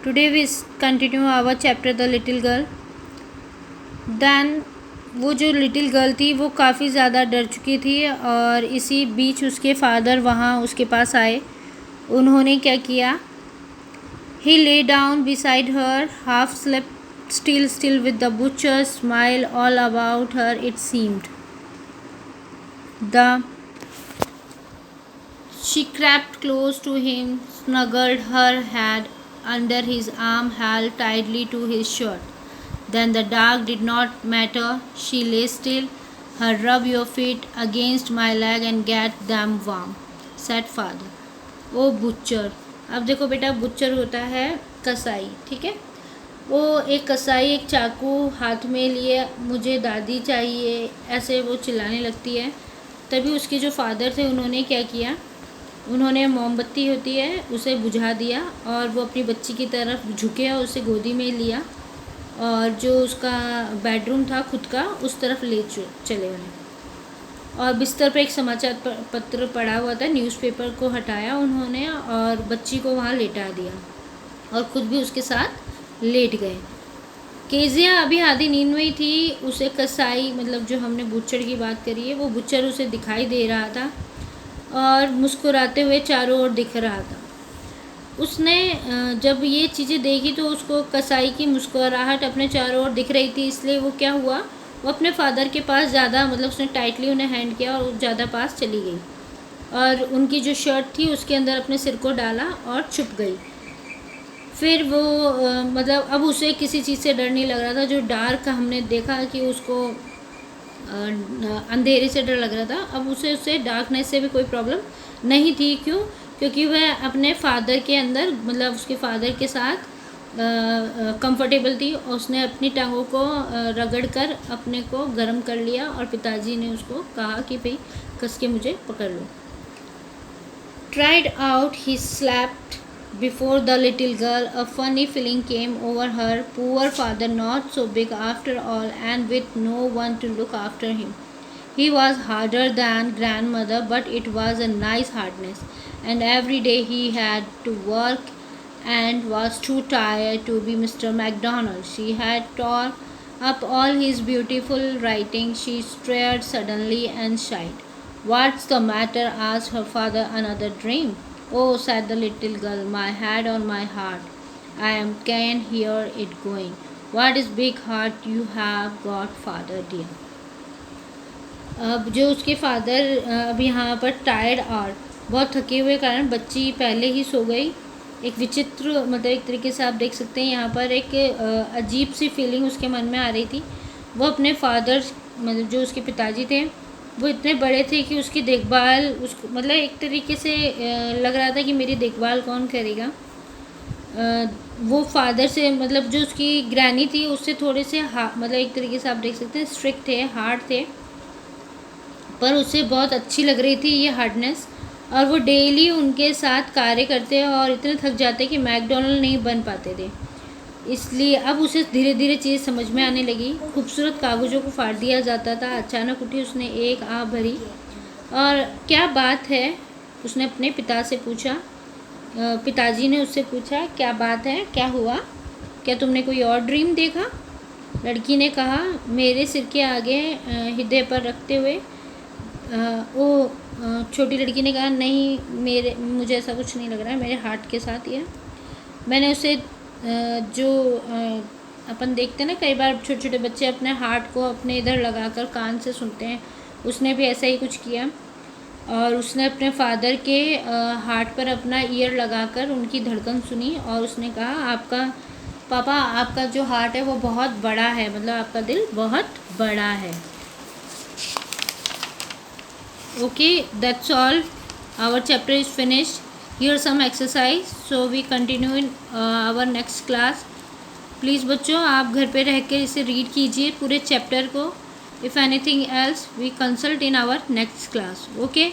Today we continue our chapter the little girl. Then वो जो little girl थी वो काफ़ी ज़्यादा डर चुकी थी और इसी बीच उसके फादर वहाँ उसके पास आए। उन्होंने क्या किया, he lay down beside her, half slept still with the butcher's smile all about her it seemed. She crept close to him, snuggled her head under his arm, held tightly to his shirt. Then the dark did not matter. She lay still. Her rub your feet against my leg and get them warm, said father. O butcher, अब देखो बेटा, butcher होता है कसाई, ठीक है। वो एक कसाई एक चाकू हाथ में लिए, मुझे दादी चाहिए, ऐसे वो चिल्लाने लगती है। तभी उसके जो फादर थे उन्होंने क्या किया, उन्होंने मोमबत्ती होती है उसे बुझा दिया और वो अपनी बच्ची की तरफ झुके और उसे गोदी में लिया और जो उसका बेडरूम था खुद का उस तरफ ले चले उन्हें। और बिस्तर पर एक समाचार पत्र पड़ा हुआ था, न्यूज़पेपर को हटाया उन्होंने और बच्ची को वहाँ लेटा दिया और खुद भी उसके साथ लेट गए। केजिया अभी आधी नींद में ही थी। उसे कसाई, मतलब जो हमने बुच्चर की बात करी है, वो बुच्चर उसे दिखाई दे रहा था और मुस्कुराते हुए चारों ओर दिख रहा था। उसने जब ये चीज़ें देखी तो उसको कसाई की मुस्कुराहट अपने चारों ओर दिख रही थी, इसलिए वो क्या हुआ, वो अपने फादर के पास ज़्यादा, मतलब उसने टाइटली उन्हें हैंड किया और ज़्यादा पास चली गई और उनकी जो शर्ट थी उसके अंदर अपने सिर को डाला और छुप गई। फिर वो मतलब अब उसे किसी चीज़ से डर नहीं लग रहा था। जो डार्क हमने देखा कि उसको अंधेरे से डर लग रहा था, अब उससे डार्कनेस से भी कोई प्रॉब्लम नहीं थी। क्यों? क्योंकि वह अपने फादर के अंदर, मतलब उसके फादर के साथ कंफर्टेबल थी। उसने अपनी टांगों को रगड़ कर अपने को गर्म कर लिया और पिताजी ने उसको कहा कि भाई कस के मुझे पकड़ लो। Tried out he slapped before the little girl. A funny feeling came over her. Poor father, not so big after all, and with no one to look after him. He was harder than grandmother, but it was a nice hardness, and every day he had to work and was too tired to be Mr. McDonald. She had torn up all his beautiful writing. She stared suddenly and sighed. What's the matter? Asked her father. Another dream? Oh, said the little girl, my head on my heart. Can hear it going. What is big heart you have got, father dear? अब जो उसके father अब यहाँ पर tired और बहुत थके हुए कारण बच्ची पहले ही सो गई। एक विचित्र, मतलब एक तरीके से आप देख सकते हैं यहाँ पर एक अजीब सी फीलिंग उसके मन में आ रही थी। वो अपने फादर, मतलब जो उसके पिताजी थे, वो इतने बड़े थे कि उसकी देखभाल, उसको मतलब एक तरीके से लग रहा था कि मेरी देखभाल कौन करेगा। वो फादर से, मतलब जो उसकी ग्रैनी थी उससे थोड़े से मतलब एक तरीके से आप देख सकते हैं स्ट्रिक्ट थे, हार्ड थे, पर उसे बहुत अच्छी लग रही थी ये हार्डनेस। और वो डेली उनके साथ कार्य करते और इतने थक जाते कि मैकडोनल्ड नहीं बन पाते थे। इसलिए अब उसे धीरे धीरे चीज़ समझ में आने लगी। खूबसूरत कागज़ों को फाड़ दिया जाता था। अचानक उठी, उसने एक आह भरी। और क्या बात है, उसने अपने पिता से पूछा। पिताजी ने उससे पूछा, क्या बात है, क्या हुआ, क्या तुमने कोई और ड्रीम देखा? लड़की ने कहा, मेरे सिर के आगे हृदय पर रखते हुए। वो छोटी लड़की ने कहा, नहीं, मुझे ऐसा कुछ नहीं लग रहा है, मेरे हार्ट के साथ ये। मैंने उसे जो अपन देखते हैं ना, कई बार छोटे छोटे बच्चे अपने हार्ट को अपने इधर लगाकर कान से सुनते हैं, उसने भी ऐसा ही कुछ किया और उसने अपने फादर के हार्ट पर अपना ईयर लगाकर उनकी धड़कन सुनी और उसने कहा, आपका पापा, आपका जो हार्ट है वो बहुत बड़ा है, मतलब आपका दिल बहुत बड़ा है। Okay, that's all, our chapter is finished. Here some exercise, so we continue in our next class. Please बच्चों, आप घर पे रह कर इसे रीड कीजिए पूरे चैप्टर को. If anything else, we consult in our next class. Okay,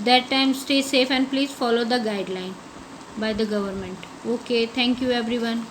that time stay safe and please follow the guideline by the government. Okay, thank you everyone.